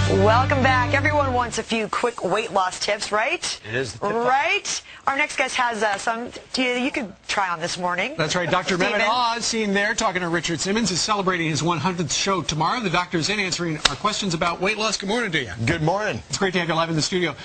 Welcome back. Everyone wants a few quick weight loss tips, right? It is. Right? Our next guest has some you could try on this morning. That's right. Dr. Mehmet Oz, seen there, talking to Richard Simmons, is celebrating his 100th show tomorrow. The doctor is in answering our questions about weight loss. Good morning to you. Good morning. It's great to have you live in the studio.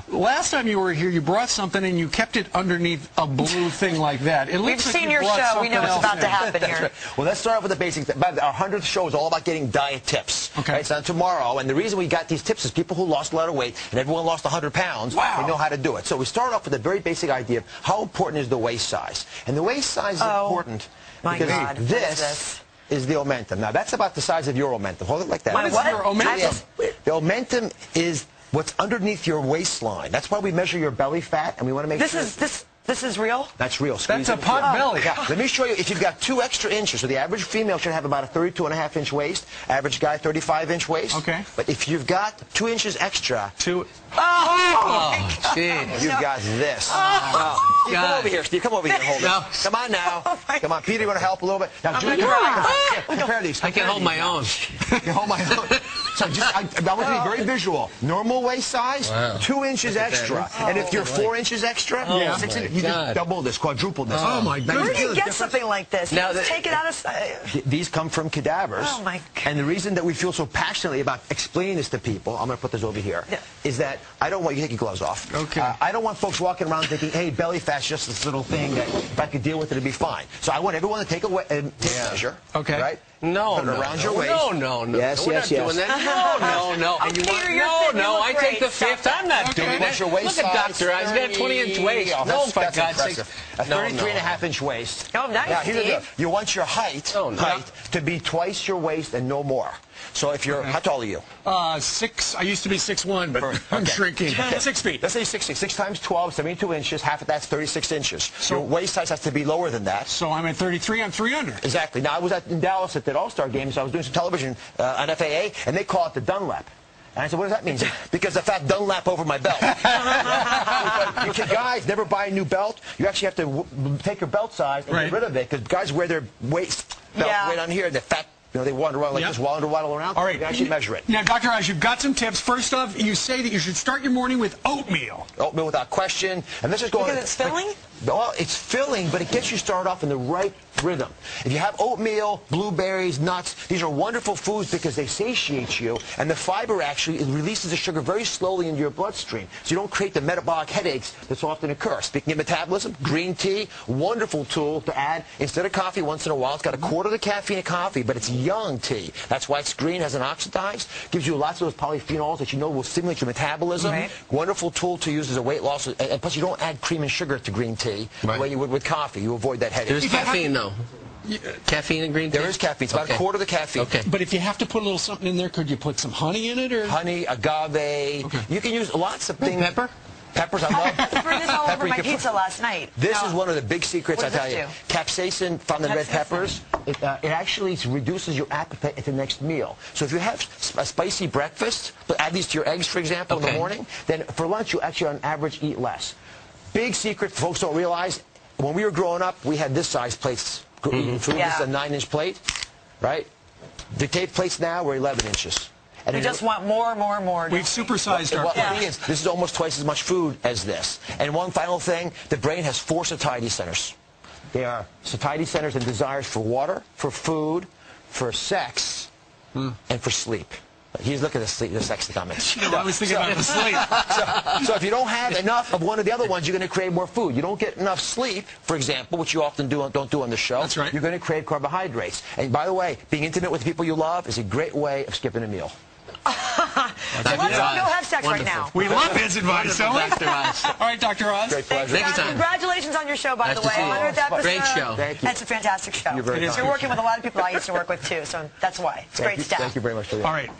Last time you were here, you brought something and you kept it underneath a blue thing like that. It We've looks like seen you your brought show. We know what's about to happen here. Right. Well, let's start off with the basics. Our 100th show is all about getting diet tips. Okay. Right? So tomorrow, and the reason we got these tips is people who lost a lot of weight, and everyone lost 100 pounds, wow. They know how to do it. So we start off with a very basic idea of how important is the waist size. And the waist size is important because this is the omentum. Now, that's about the size of your omentum. Hold it like that. What is your omentum? The omentum is what's underneath your waistline. That's why we measure your belly fat, and we want to make sure... This is real? That's real. That's a pot belly. Yeah. Let me show you. If you've got 2 extra inches, so the average female should have about a 32.5-inch waist. Average guy, 35-inch waist. Okay. But if you've got 2 inches extra... Oh, geez. You've got this. Steve, come over here, Steve. Come over here and hold it. Come on now. Come on. Peter, you want to help a little bit? Now, Julie, compare these. I can hold my own. You can hold my own. So I want to be very visual. Normal waist size, 2 inches extra. And if you're 4 inches extra, 6 inches, you just double this, quadruple this. Oh, my goodness. where do you get something like this? Now, take it out of... These come from cadavers. Oh, my God. And the reason that we feel so passionately about explaining this to people, I'm going to put this over here, is that I don't want you to take your gloves off. Okay. I don't want folks walking around thinking, hey, belly fat's just this little thing that if I could deal with it, it'd be fine. So I want everyone to take a measure. Okay. Right? No, Put it around your waist. No. Yes, We're yes, not yes. doing that. No. And you I take the 5th. I'm not doing What's that. your waist Look at size? Dr. Oz. He's got a 20-inch waist. No, For that's God's sake. impressive. A 33.5-inch waist. Oh, nice, Now, here's the deal. Steve. You want your height to be twice your waist and no more. So if you're, how tall are you? 6. I used to be 6'1", but I'm shrinking. 6 feet. Let's say 6 feet. 6 times 12, 72 inches. Half of that's 36 inches. So your waist size has to be lower than that. So I'm at 33. I'm 3 under. Exactly. Now, I was in Dallas at that All-Star game, so I was doing some television on FAA, and they call it the Dunlap. And I said, what does that mean? Because the fat Dunlap over my belt. You guys never buy a new belt. You actually have to take your belt size and get rid of it, because guys wear their waist belt right on here, and the fat, they wander around like this, waddle around. All right. You actually measure it. Now, Dr. Oz, you've got some tips. First off, you say that you should start your morning with oatmeal. Oatmeal without question. And let's just go Because it's filling? Well, it's filling, but it gets you started off in the right rhythm. If you have oatmeal, blueberries, nuts, these are wonderful foods because they satiate you, and the fiber actually releases the sugar very slowly into your bloodstream, so you don't create the metabolic headaches that so often occur. Speaking of metabolism, green tea, wonderful tool to add instead of coffee once in a while. It's got a quarter of the caffeine of coffee, but it's young tea. That's why it's green, hasn't oxidized, gives you lots of those polyphenols that you know will stimulate your metabolism. Wonderful tool to use as a weight loss, and plus you don't add cream and sugar to green tea the way you would with coffee. You avoid that headache. There's caffeine, though. Caffeine in green tea? There is caffeine. It's about a quarter of the caffeine. Okay. But if you have to put a little something in there, could you put some honey in it? Or honey, agave. You can use lots of things. Pepper? Peppers, I love. I threw this all over my pizza last night. This is one of the big secrets, I tell you. Capsaicin found in red peppers, it actually reduces your appetite at the next meal. So if you have a spicy breakfast, but add these to your eggs, for example, in the morning, then for lunch you actually on average eat less. Big secret folks don't realize, when we were growing up, we had this size plates. Eating food. This is a 9-inch plate, right? The tape plates now were 11 inches. And we just want more. We've supersized our plates. This is almost twice as much food as this. And one final thing, the brain has 4 satiety centers. They are satiety centers and desires for water, for food, for sex, and for sleep. He's looking at the sex comments. I was thinking about the sleep. So if you don't have enough of one of the other ones, you're going to crave more food. You don't get enough sleep, for example, which you often don't do on the show. That's right. You're going to crave carbohydrates. And by the way, being intimate with the people you love is a great way of skipping a meal. So let's go have sex right now. We love his advice, don't we? Dr. Oz. All right, Dr. Oz. Great pleasure. Congratulations on your show, by the way. 100th episode. Great show. Thank you. It's a fantastic show. You're very You're working with a lot of people I used to work with, too, so that's why. It's great stuff. Thank you very much for that. All right.